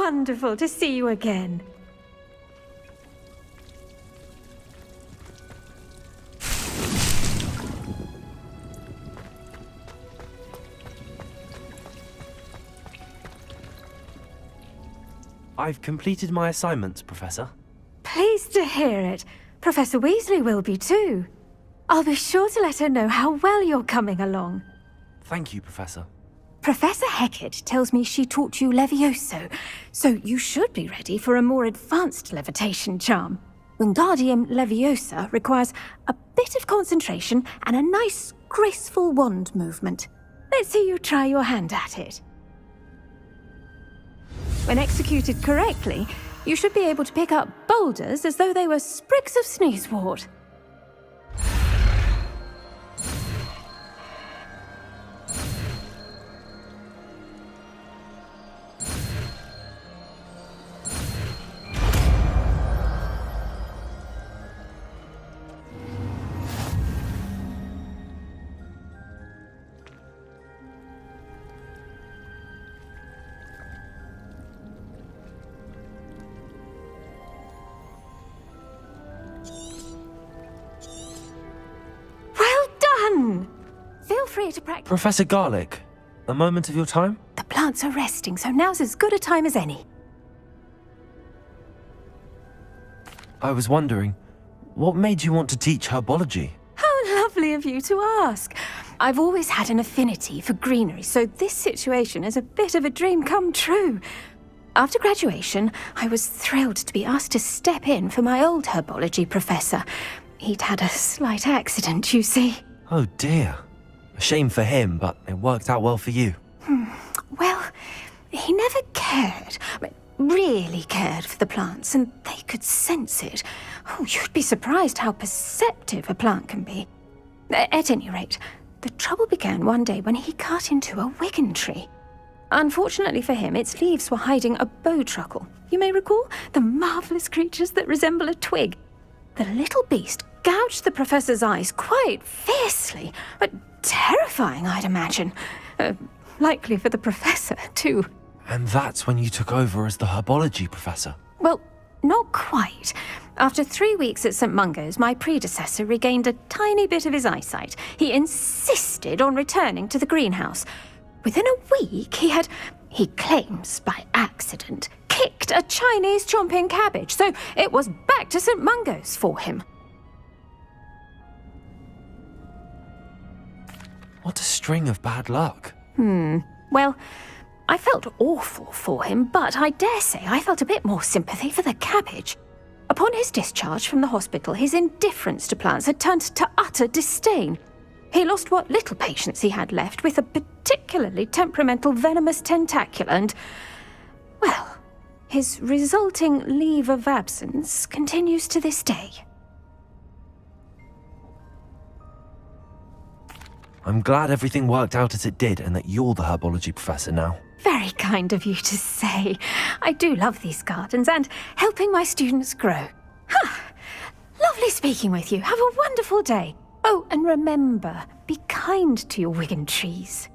wonderful to see you again. I've completed my assignments, Professor. Pleased to hear it. Professor Weasley will be too. I'll be sure to let her know how well you're coming along. Thank you, Professor. Professor Hecat tells me she taught you Levioso, so you should be ready for a more advanced levitation charm. Wingardium Leviosa requires a bit of concentration and a nice, graceful wand movement. Let's see you try your hand at it. When executed correctly, you should be able to pick up boulders as though they were sprigs of sneezewort. Feel free to practice. Professor Garlick, a moment of your time? The plants are resting, so now's as good a time as any. I was wondering, what made you want to teach herbology? How lovely of you to ask. I've always had an affinity for greenery, so this situation is a bit of a dream come true. After graduation, I was thrilled to be asked to step in for my old herbology professor. He'd had a slight accident, you see. Oh dear. A shame for him, but it worked out well for you. Well, he never cared, really cared for the plants, and they could sense it. Oh, you'd be surprised how perceptive a plant can be. At any rate, the trouble began one day when he cut into a wigan tree. Unfortunately for him, its leaves were hiding a bowtruckle. You may recall the marvellous creatures that resemble a twig. The little beast gouged the professor's eyes quite fiercely, but terrifying, I'd imagine. Likely for the professor, too. And that's when you took over as the herbology professor? Well, not quite. After 3 weeks at St. Mungo's, my predecessor regained a tiny bit of his eyesight. He insisted on returning to the greenhouse. Within a week, he claims by accident, kicked a Chinese chomping cabbage, so it was back to St. Mungo's for him. What a string of bad luck. Well, I felt awful for him, but I dare say I felt a bit more sympathy for the cabbage. Upon his discharge from the hospital, his indifference to plants had turned to utter disdain. He lost what little patience he had left with a particularly temperamental venomous tentacula and, well, his resulting leave of absence continues to this day. I'm glad everything worked out as it did and that you're the herbology professor now. Very kind of you to say. I do love these gardens and helping my students grow. Lovely speaking with you. Have a wonderful day. Oh, and remember, be kind to your wigan trees.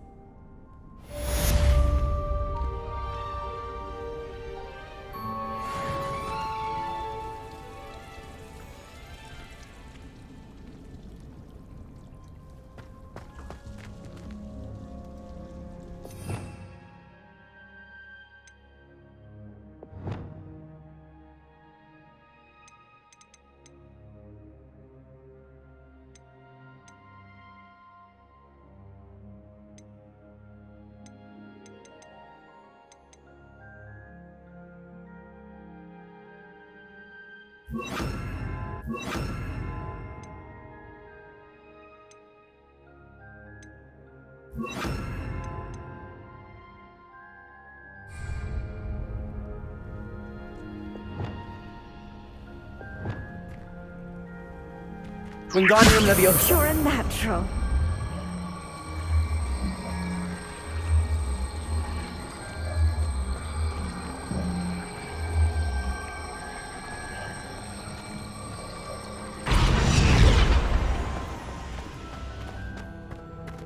Wingardium Leviosa. You're a natural.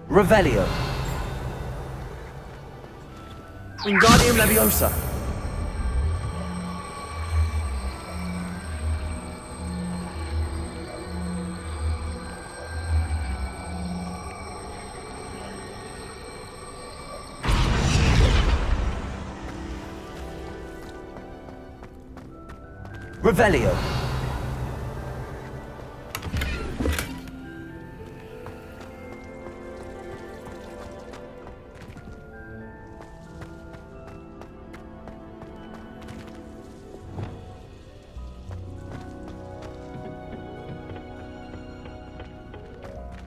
Revelio. Wingardium Leviosa. Revelio.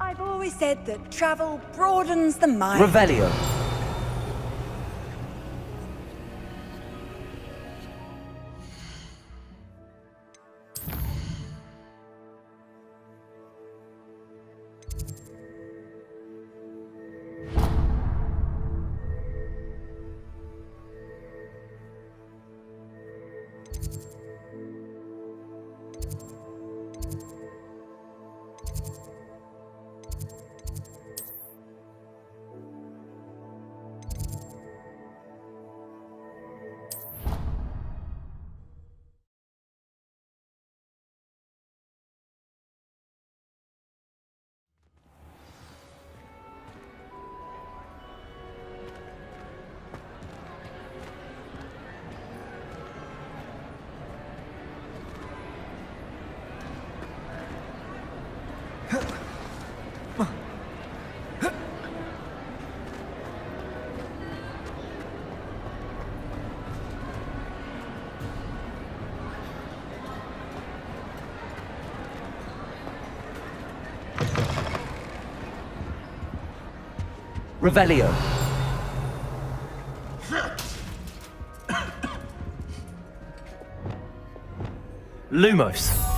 I've always said that travel broadens the mind. Revelio. Revelio. Lumos.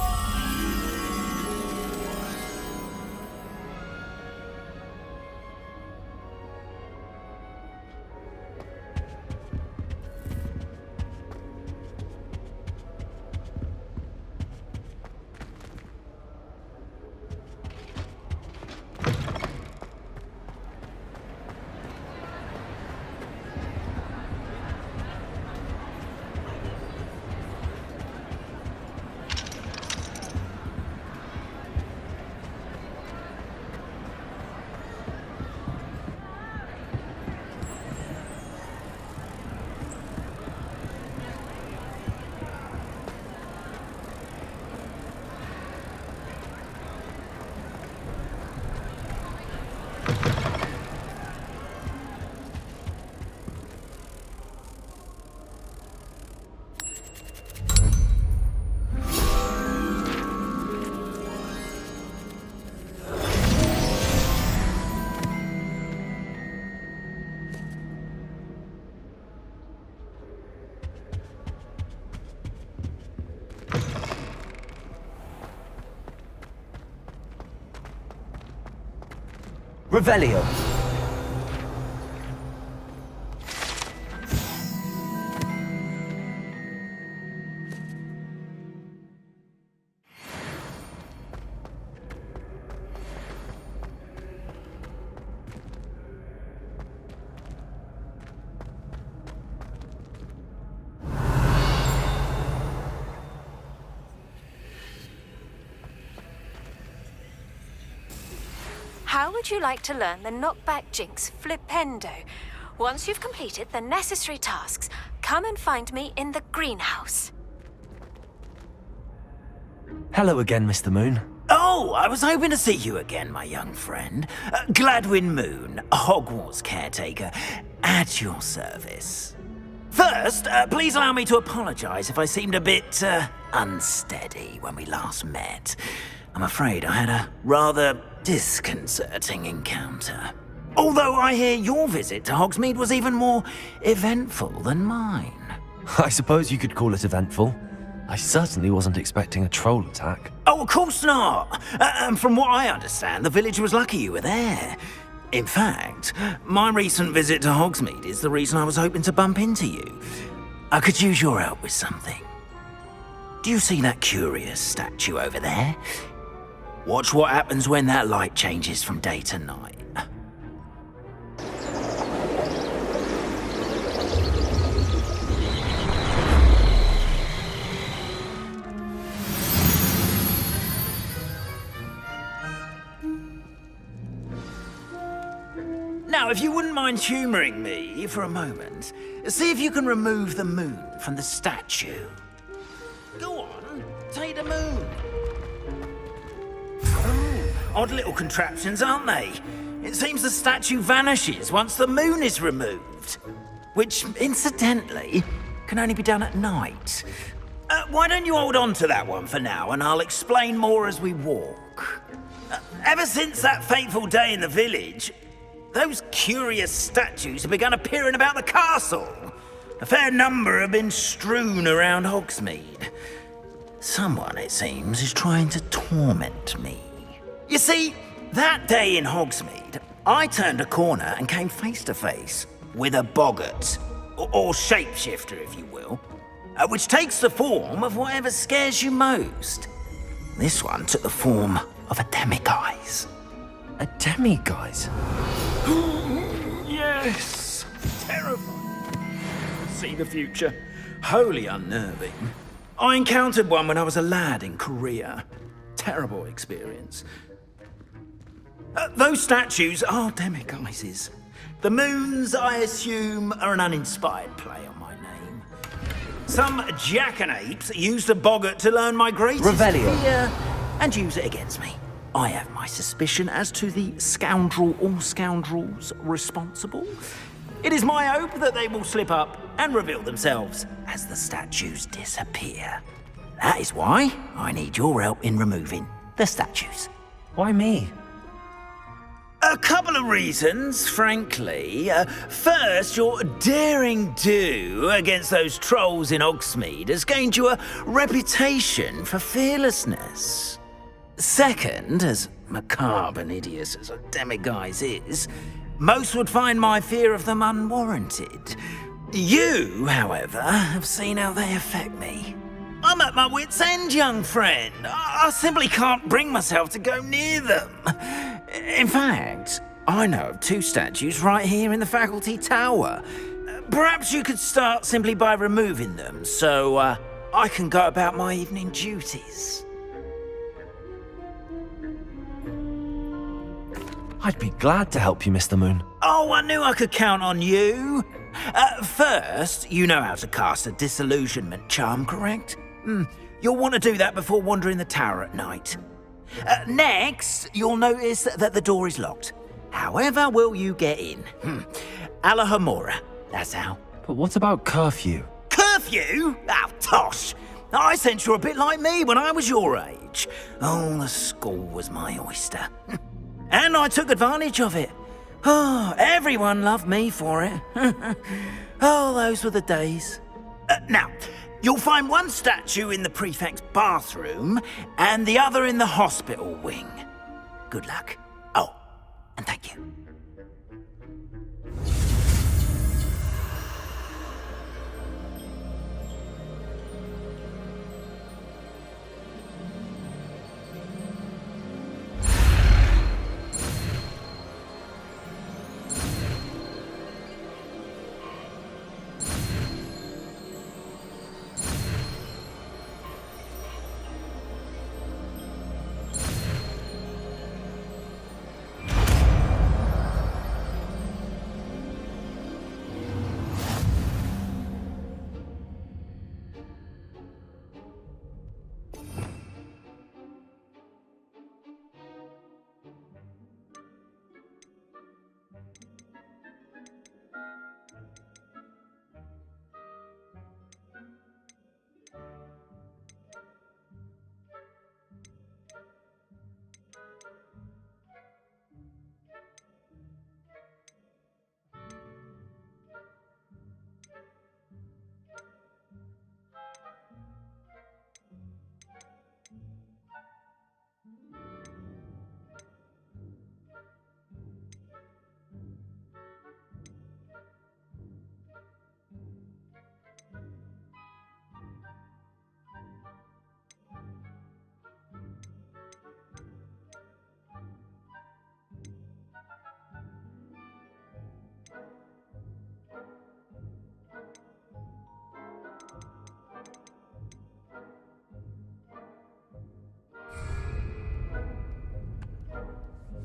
Revelio. How would you like to learn the knockback jinx Flipendo? Once you've completed the necessary tasks, come and find me in the greenhouse. Hello again, Mr. Moon. Oh, I was hoping to see you again, my young friend. Gladwin Moon, Hogwarts caretaker, at your service. First, please allow me to apologize if I seemed a bit, unsteady when we last met. I'm afraid I had a rather disconcerting encounter. Although I hear your visit to Hogsmeade was even more eventful than mine. I suppose you could call it eventful. I certainly wasn't expecting a troll attack. Oh, of course not. And from what I understand, the village was lucky you were there. In fact, my recent visit to Hogsmeade is the reason I was hoping to bump into you. I could use your help with something. Do you see that curious statue over there? Watch what happens when that light changes from day to night. Now, if you wouldn't mind humoring me for a moment, see if you can remove the moon from the statue. Go on. Odd little contraptions, aren't they? It seems the statue vanishes once the moon is removed. Which, incidentally, can only be done at night. Why don't you hold on to that one for now, and I'll explain more as we walk. Ever since that fateful day in the village, those curious statues have begun appearing about the castle. A fair number have been strewn around Hogsmeade. Someone, it seems, is trying to torment me. You see, that day in Hogsmeade, I turned a corner and came face to face with a boggart, or shapeshifter, if you will, which takes the form of whatever scares you most. This one took the form of a demiguise. A demiguise? Yes, terrifying. See the future, wholly unnerving. I encountered one when I was a lad in Korea. Terrible experience. Those statues are demiguises. The moons, I assume, are an uninspired play on my name. Some jackanapes used a boggart to learn my greatest Revelio. fear and use it against me. I have my suspicion as to the scoundrel or scoundrels responsible. It is my hope that they will slip up and reveal themselves as the statues disappear. That is why I need your help in removing the statues. Why me? A couple of reasons, frankly. First, your daring do against those trolls in Hogsmeade has gained you a reputation for fearlessness. Second, as macabre and hideous as a demiguise is, most would find my fear of them unwarranted. You, however, have seen how they affect me. I'm at my wit's end, young friend. I simply can't bring myself to go near them. In fact, I know of 2 statues right here in the faculty tower. Perhaps you could start simply by removing them, so I can go about my evening duties. I'd be glad to help you, Mr. Moon. Oh, I knew I could count on you. First, you know how to cast a disillusionment charm, correct? You'll want to do that before wandering the tower at night. Next, you'll notice that the door is locked. However will you get in? Alahomora, that's how. But what about curfew? Curfew? Oh, tosh. I sense you're a bit like me when I was your age. Oh, the school was my oyster. And I took advantage of it. Oh, everyone loved me for it. Oh, those were the days. Now, you'll find one statue in the prefect's bathroom and the other in the hospital wing. Good luck. Oh, and thank you.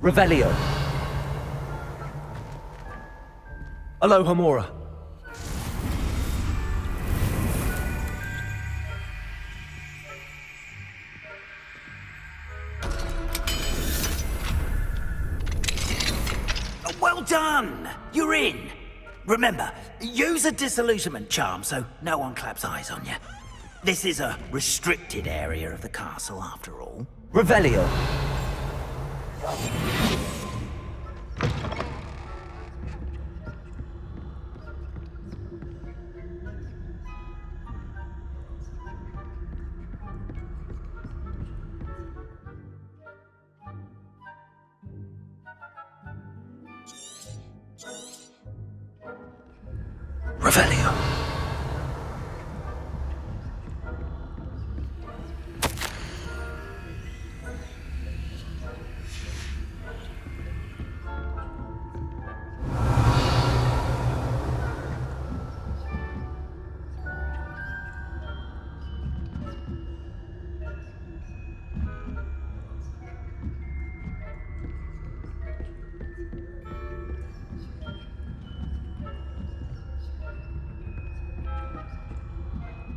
Revelio. Alohomora. Well done! You're in! Remember, use a disillusionment charm so no one claps eyes on you. This is a restricted area of the castle, after all. Revelio. Revelio.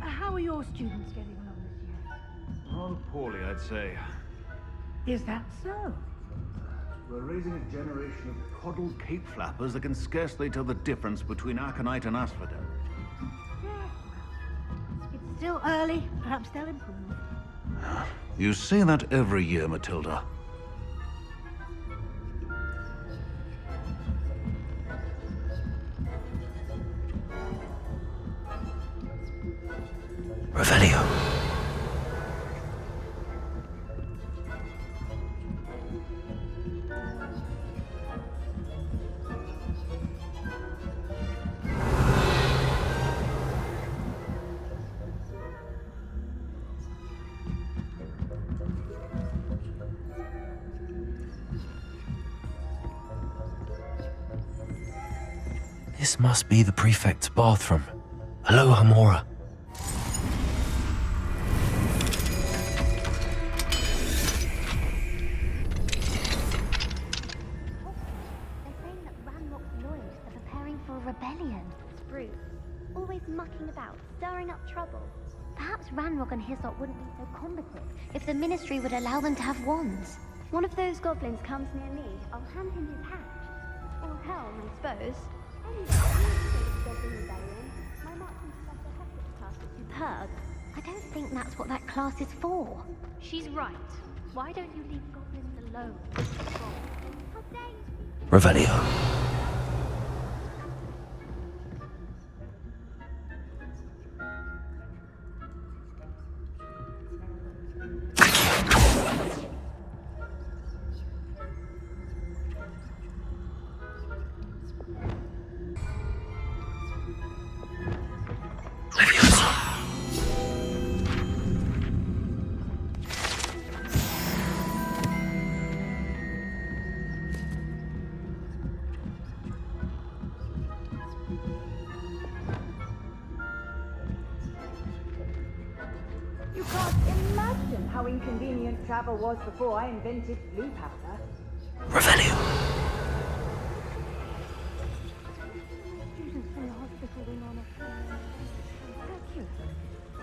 How are your students getting along this year? Oh, poorly, I'd say. Is that so? We're raising a generation of coddled cape flappers that can scarcely tell the difference between aconite and asphodel. Yeah, well, it's still early. Perhaps they'll improve. You say that every year, Matilda. Revelio. This must be the prefect's bathroom. Aloha, Mora. They're saying that Ranrock Lloyd are preparing for a rebellion. Spruce. Always mucking about, stirring up trouble. Perhaps Ranrock and Hyssop wouldn't be so combative if the Ministry would allow them to have wands. One of those goblins comes near me, I'll hand him his hat. Or helm, I suppose. Anyway, the Goblin Rebellion. My marching professor Hector's class is superb. I don't think that's what that class is for. She's right. Why don't you leave goblins alone? How dare you? Revelio. You can't imagine how inconvenient travel was before I invented blue powder. Revelio. Students from the hospital wing on a...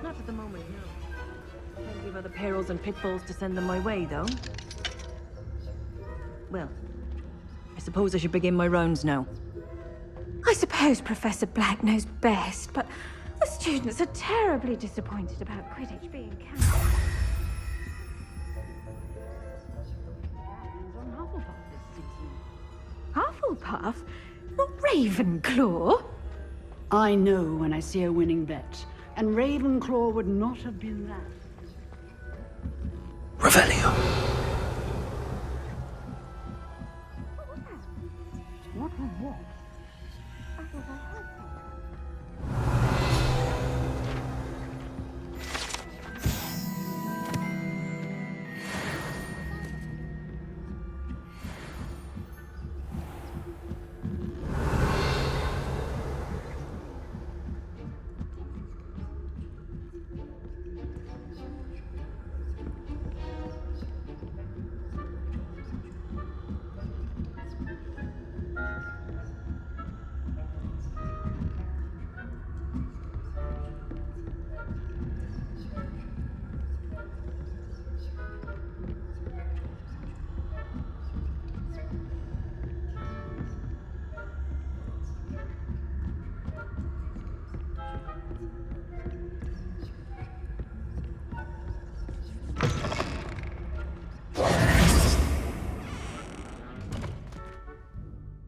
Not at the moment, no. Plenty of other perils and pitfalls to send them my way, though. Well, I suppose I should begin my rounds now. I suppose Professor Black knows best, but the students are terribly disappointed about Quidditch being cancelled. On Hufflepuff this season. Hufflepuff? Not Ravenclaw? I know when I see a winning bet, and Ravenclaw would not have been that. Revelio. What was what? I thought I heard something.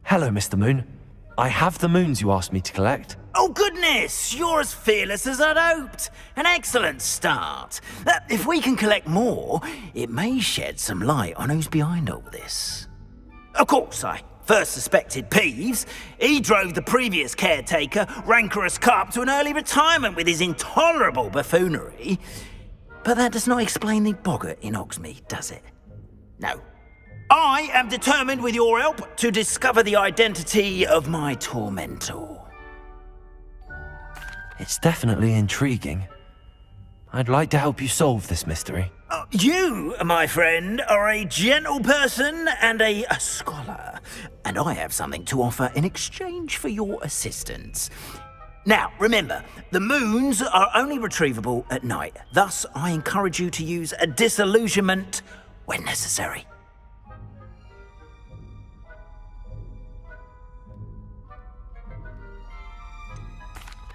Hello, Mr. Moon. I have the moons you asked me to collect. Oh, goodness! You're as fearless as I'd hoped. An excellent start. If we can collect more, it may shed some light on who's behind all this. Of course, I first suspected Peeves. He drove the previous caretaker, Rancorous Carp, to an early retirement with his intolerable buffoonery. But that does not explain the boggart in Hogsmeade, does it? No. I am determined, with your help, to discover the identity of my tormentor. It's definitely intriguing. I'd like to help you solve this mystery. You, my friend, are a gentle person and a scholar, and I have something to offer in exchange for your assistance. Now, remember, the moons are only retrievable at night. Thus, I encourage you to use a disillusionment when necessary.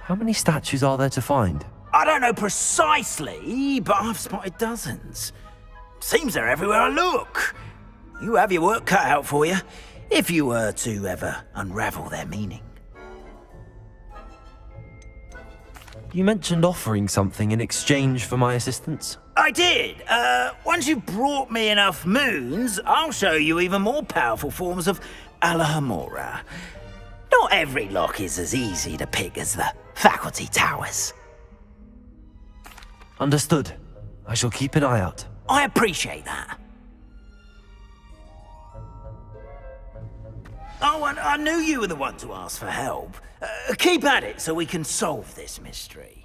How many statues are there to find? I don't know precisely, but I've spotted dozens. Seems they're everywhere I look. You have your work cut out for you, if you were to ever unravel their meaning. You mentioned offering something in exchange for my assistance. I did. Once you've brought me enough moons, I'll show you even more powerful forms of Alahamora. Not every lock is as easy to pick as the faculty towers. Understood. I shall keep an eye out. I appreciate that. Oh, and I knew you were the one to ask for help. Keep at it so we can solve this mystery.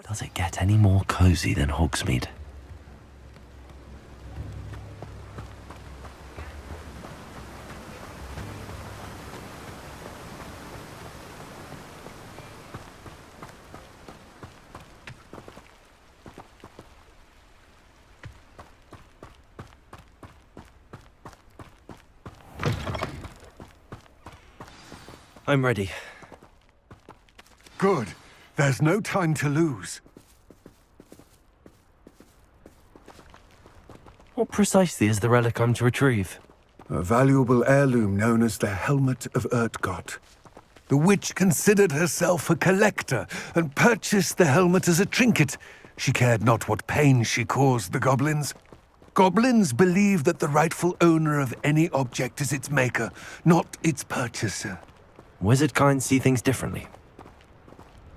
Does it get any more cozy than Hogsmeade? I'm ready. Good. There's no time to lose. What precisely is the relic I'm to retrieve? A valuable heirloom known as the Helmet of Urtgott. The witch considered herself a collector and purchased the helmet as a trinket. She cared not what pain she caused the goblins. Goblins believe that the rightful owner of any object is its maker, not its purchaser. Wizard kind see things differently.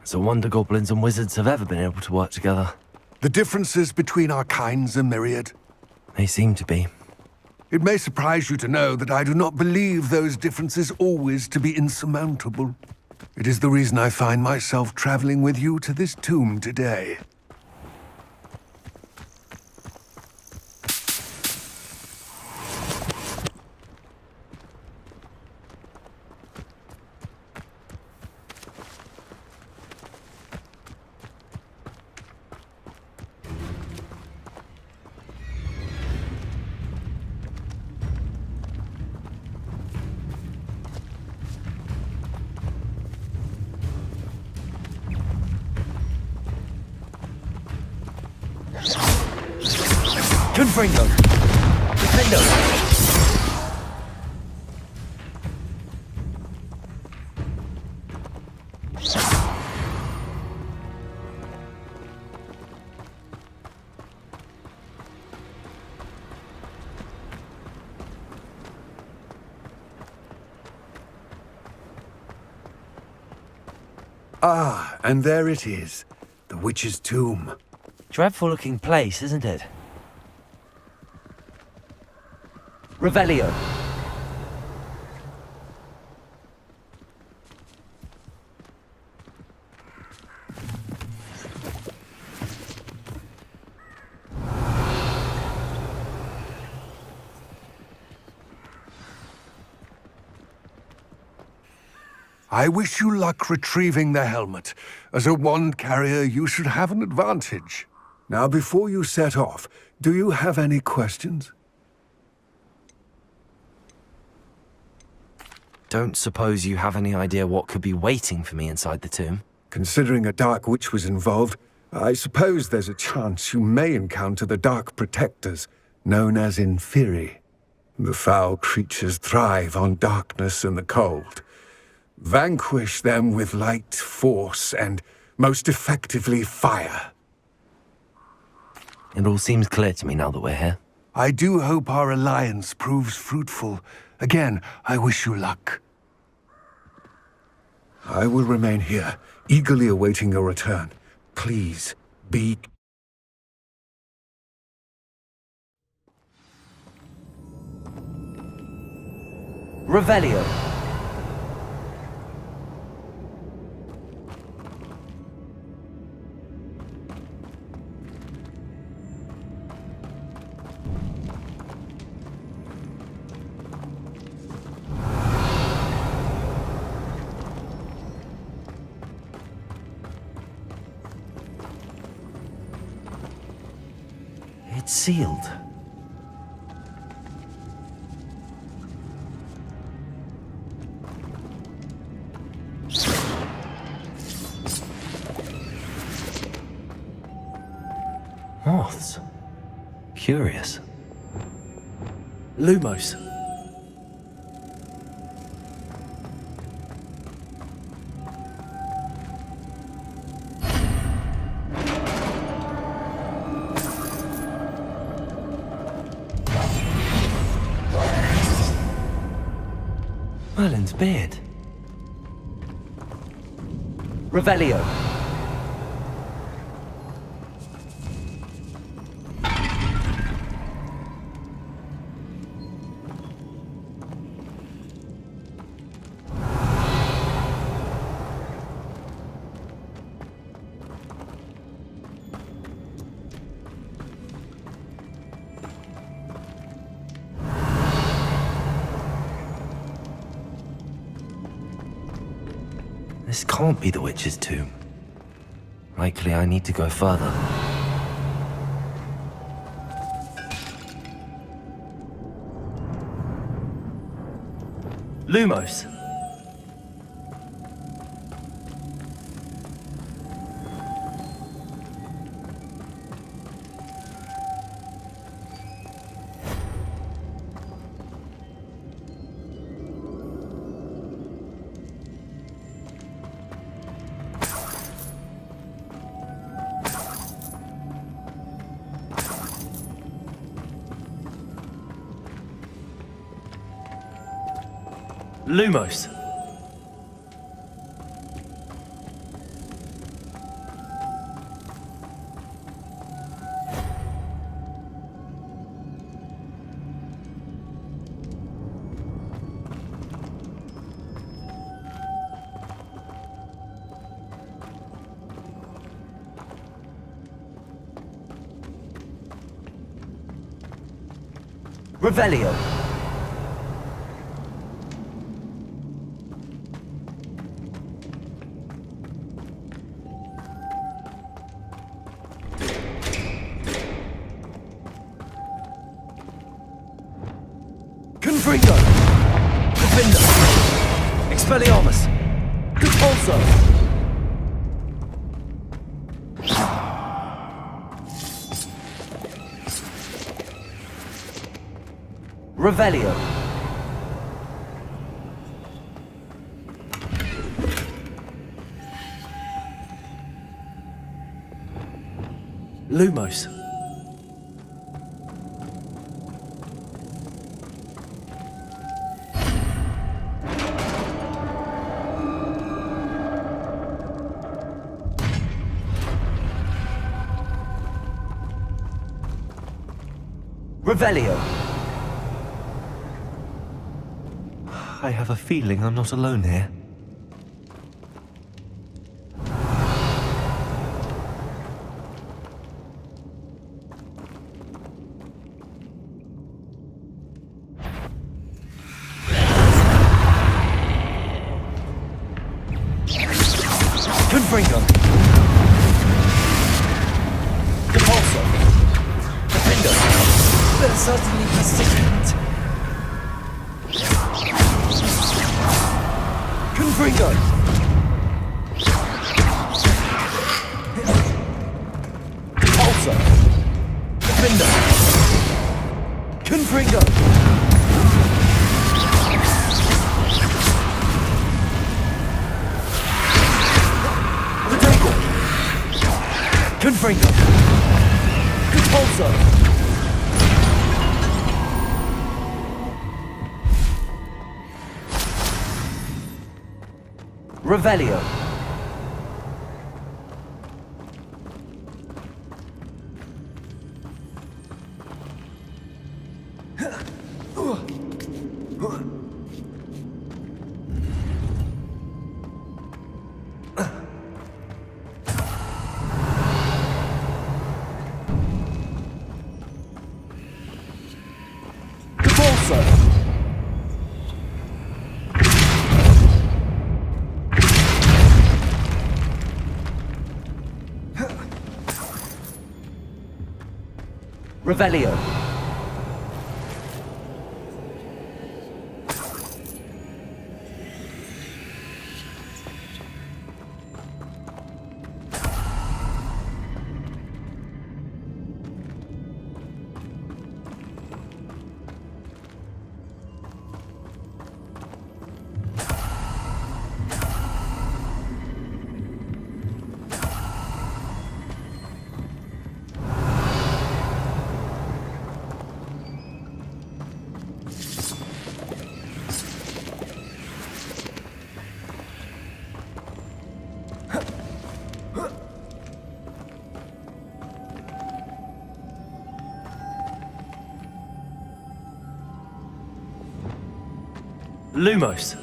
It's a wonder goblins and wizards have ever been able to work together. The differences between our kinds are myriad. They seem to be. It may surprise you to know that I do not believe those differences always to be insurmountable. It is the reason I find myself traveling with you to this tomb today. Confringo! Defendo! Ah, and there it is. The witch's tomb. Dreadful-looking place, isn't it? Revelio. I wish you luck retrieving the helmet. As a wand carrier, you should have an advantage. Now, before you set off, do you have any questions? Don't suppose you have any idea what could be waiting for me inside the tomb? Considering a Dark Witch was involved, I suppose there's a chance you may encounter the Dark Protectors, known as Inferi. The foul creatures thrive on darkness and the cold. Vanquish them with light, force, and, most effectively, fire. It all seems clear to me now that we're here. I do hope our alliance proves fruitful. Again, I wish you luck. I will remain here, eagerly awaiting your return. Please, be... Revelio. It's sealed. Moths. Curious. Lumos. Merlin's beard. Revelio. This can't be the witch's tomb. Likely I need to go further. Lumos. Lumos. Revelio. Confringo! Defendo! Expelliarmus! Compulso! Revelio. Lumos. Revelio. I have a feeling I'm not alone here. Confringo. Depulso. Defendo. They're certainly persistent. Confringo. Depulso. Defendo. Confringo. Confringo. Depulso. Revelio. Revelio. Lumos.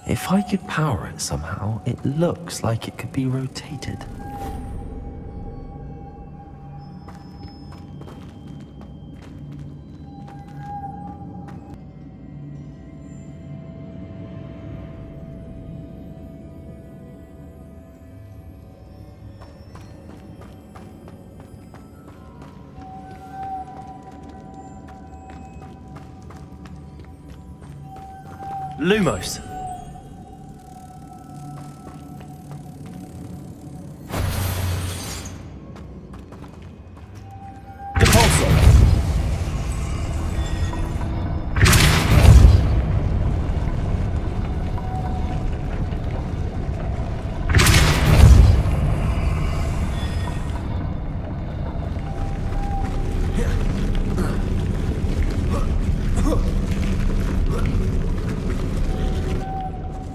If I could power it somehow, it looks like it could be rotated. Lumos. Depulso.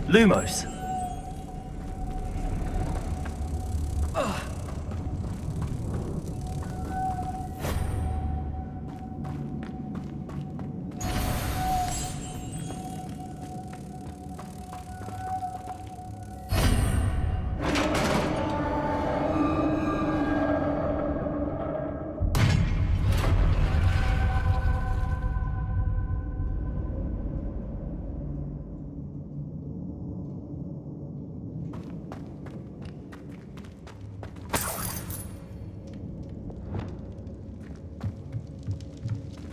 Lumos.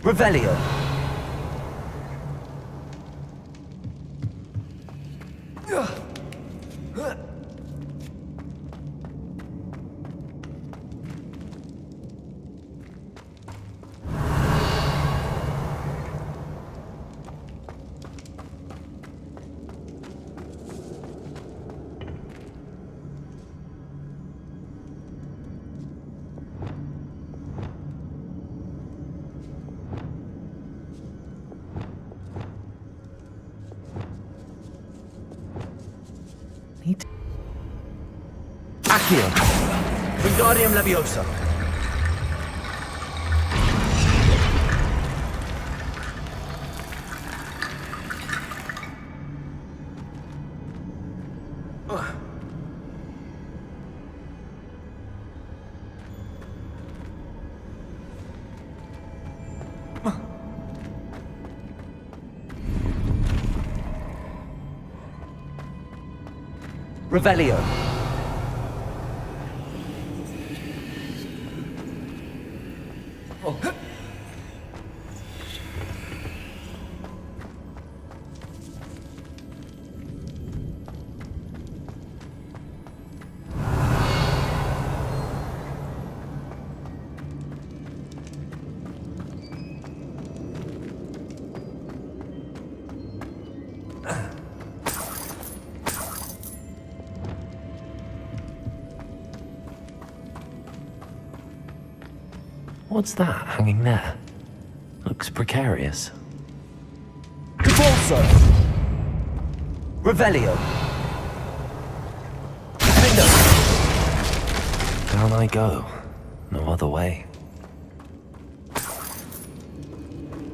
Revelio. Accio. Wingardium Leviosa. Revelio. What's that hanging there? Looks precarious. Convulso! Revelio! Finger! Down I go. No other way.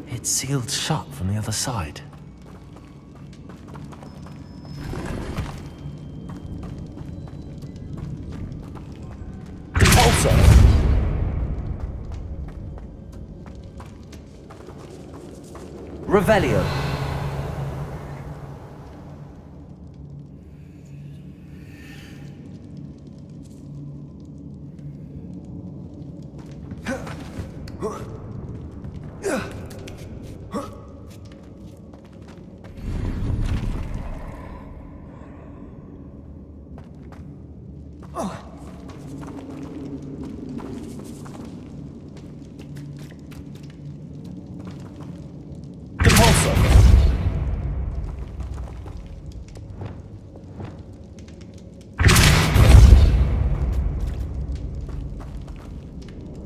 It's sealed shut from the other side. Convulso! Revelio.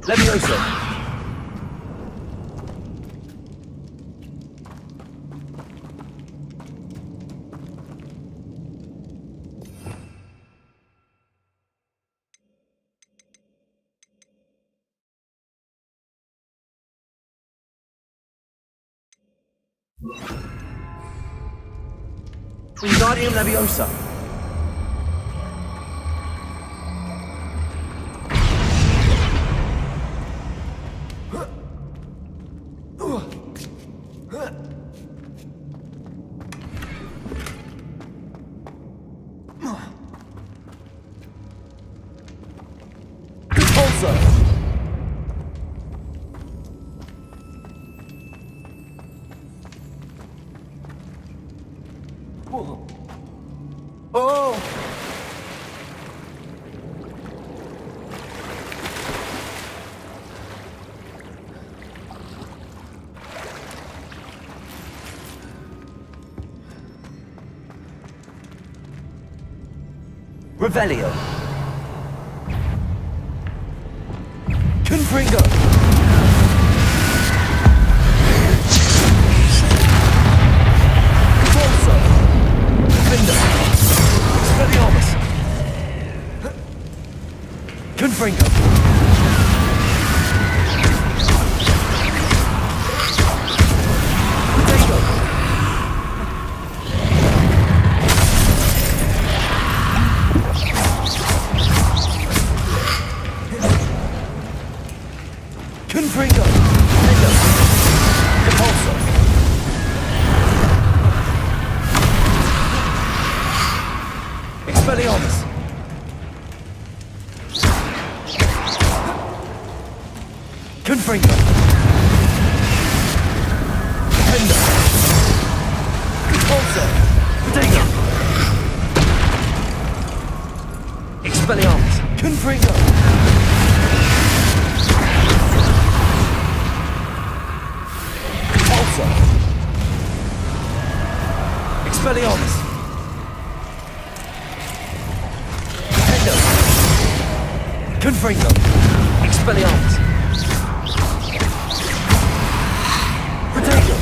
Leviosa. Wingardium Leviosa. Oh! Revelio. Confringo. Convulso. Defender. Expelliarmus. Confringo. Potato. Confringo. Defender. Compulso. Expelliarmus. Confringo. Defender. Compulso. Potato. Expelliarmus. Confringo. Compulso. Expelliarmus. Defender. Confringo. Expelliarmus. Potato.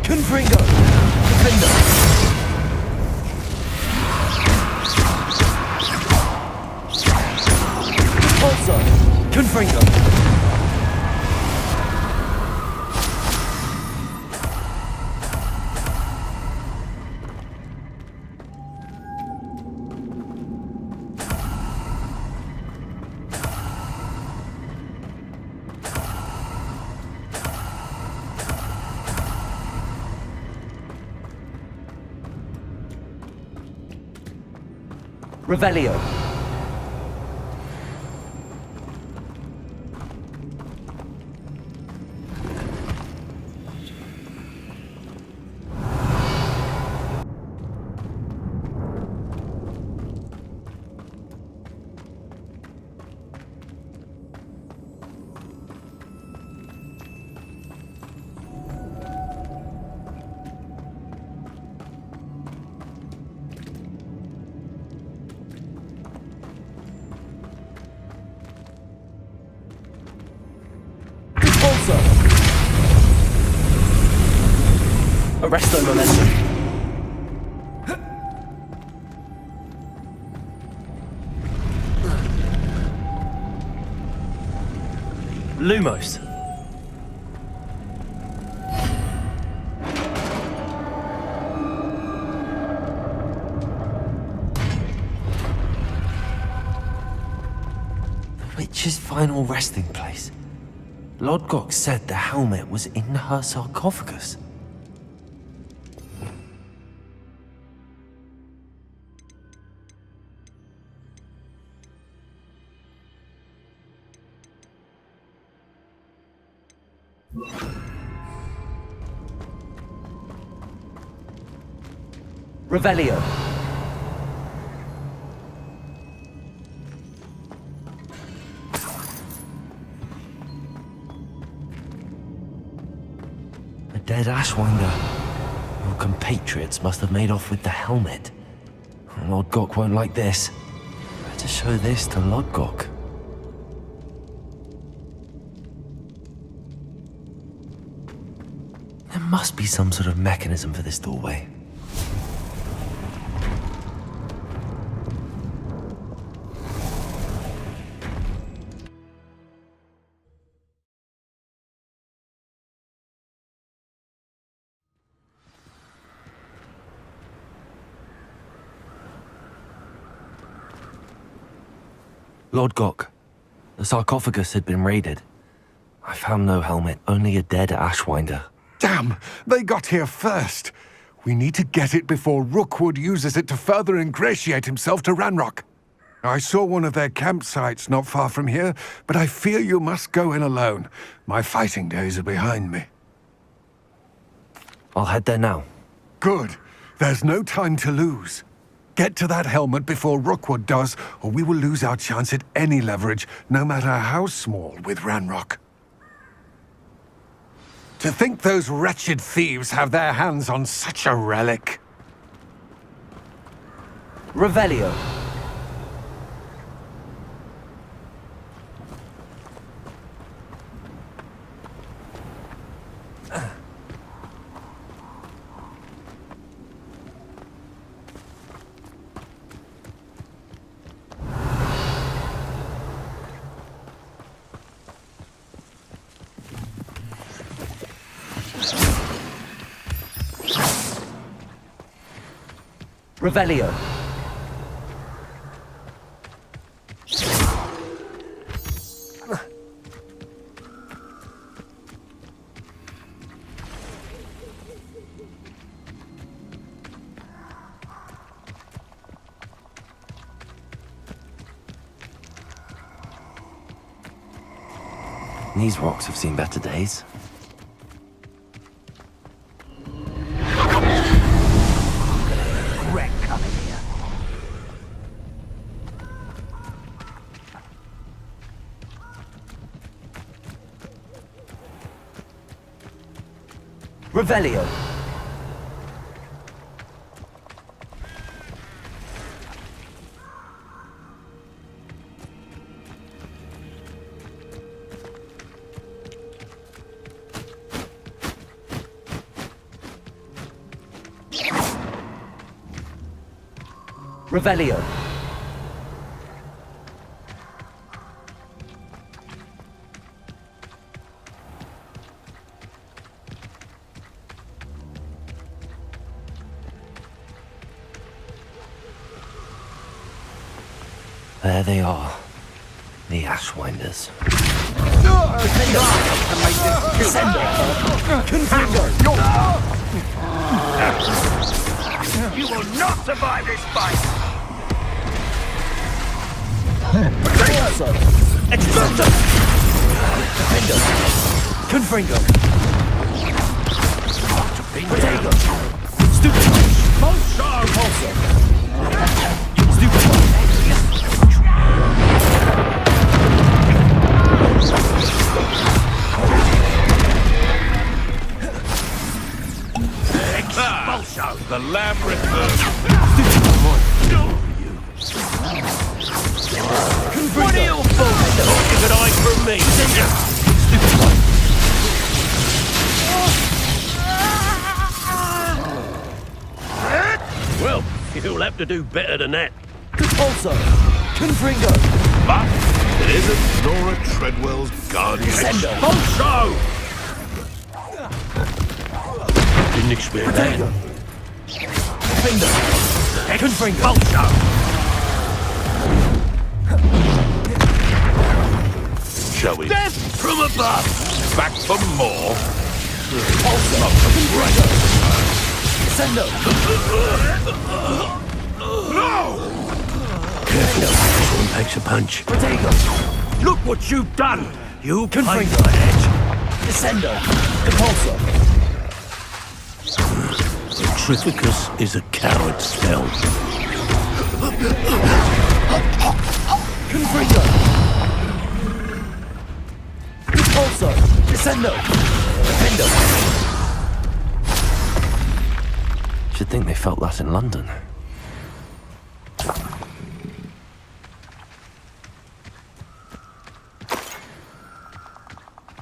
Confringo! Defender! Also, Confringo! Revelio. Arresto momentum. Lumos. The witch's final resting place. Lodgok said the helmet was in her sarcophagus. Revelio. A dead Ashwinder. Your compatriots must have made off with the helmet. Lodgok won't like this. Better show this to Lodgok. There must be some sort of mechanism for this doorway. Lodgok, the sarcophagus had been raided. I found no helmet, only a dead Ashwinder. Damn! They got here first. We need to get it before Rookwood uses it to further ingratiate himself to Ranrock. I saw one of their campsites not far from here, but I fear you must go in alone. My fighting days are behind me. I'll head there now. Good. There's no time to lose. Get to that helmet before Rookwood does, or we will lose our chance at any leverage, no matter how small, with Ranrock. To think those wretched thieves have their hands on such a relic. Revelio. Revelio. These rocks have seen better days. Wreck coming here. Revelio. Revelio. There they are. The Ashwinders. You will not survive this fight! Explosion! Defender! Confringo! Potato! Stupid! Pulsar! Stupid! Expulso! The lamb returns! What are you for? Don't give an eye from me! Well, you'll have to do better than that. Also, Confringo! But it isn't Nora Treadwell's guardian. Sendo! Pulso! Didn't expect that. Finger! Confringo! Pulso! Shall we? Death from above! Back for more! Also, Confringo! Sendo! No! Careful, this one takes a punch. Potato! Look what you've done! You played Confringo! my edge. Descendo! Depulso! Petrificus is a coward spell. Confringo! Depulso! Descendo! Defendo! Should think they felt that in London.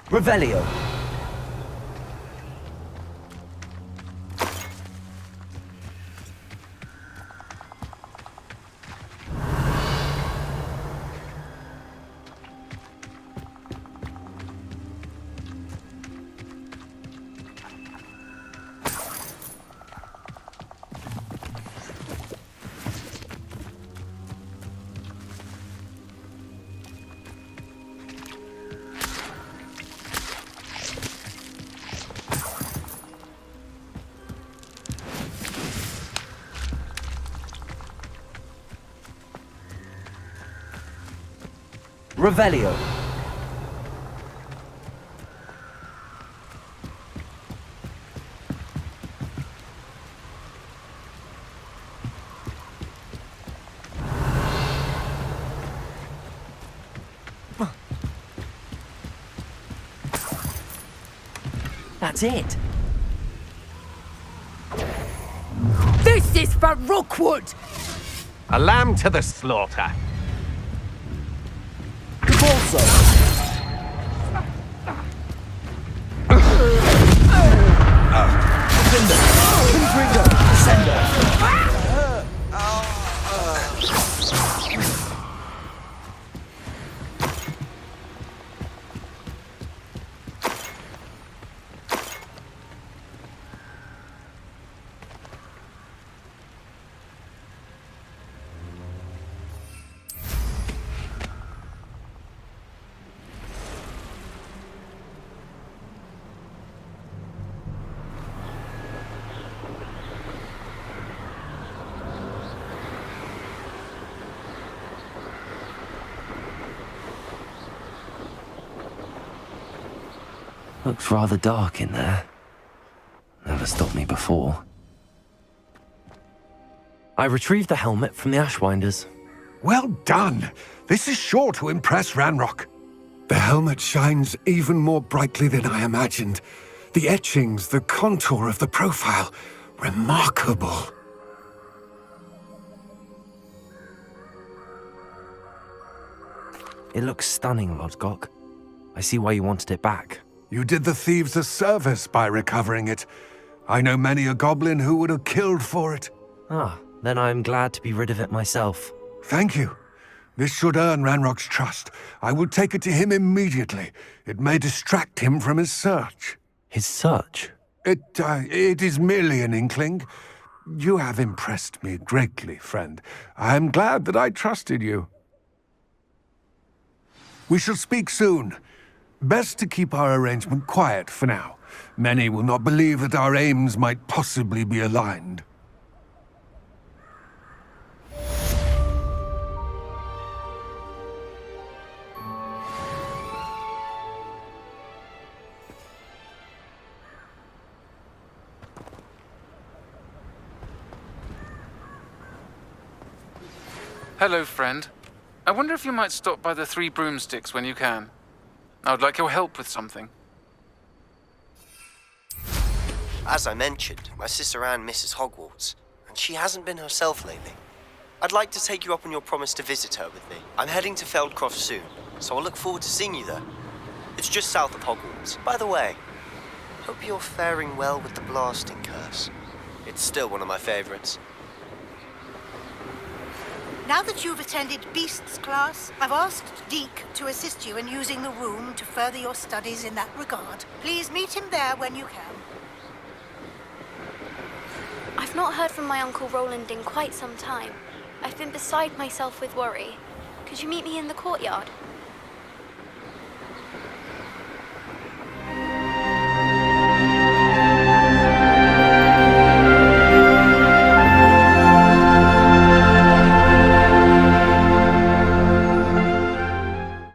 Revelio. Revelio. That's it. This is for Rookwood! A lamb to the slaughter. Also. Confringo. Descendo. Looks rather dark in there. Never stopped me before. I retrieved the helmet from the Ashwinders. Well done! This is sure to impress Ranrock. The helmet shines even more brightly than I imagined. The etchings, the contour of the profile, remarkable. It looks stunning, Lodgok. I see why you wanted it back. You did the thieves a service by recovering it. I know many a goblin who would have killed for it. Ah, then I'm glad to be rid of it myself. Thank you. This should earn Ranrock's trust. I will take it to him immediately. It may distract him from his search. His search? It is merely an inkling. You have impressed me greatly, friend. I am glad that I trusted you. We shall speak soon. Best to keep our arrangement quiet for now. Many will not believe that our aims might possibly be aligned. Hello, friend. I wonder if you might stop by the Three Broomsticks when you can. I would like your help with something. As I mentioned, my sister Anne misses Hogwarts, and she hasn't been herself lately. I'd like to take you up on your promise to visit her with me. I'm heading to Feldcroft soon, so I'll look forward to seeing you there. It's just south of Hogwarts. By the way, hope you're faring well with the blasting curse. It's still one of my favorites. Now that you've attended Beasts class, I've asked Deke to assist you in using the room to further your studies in that regard. Please meet him there when you can. I've not heard from my Uncle Roland in quite some time. I've been beside myself with worry. Could you meet me in the courtyard?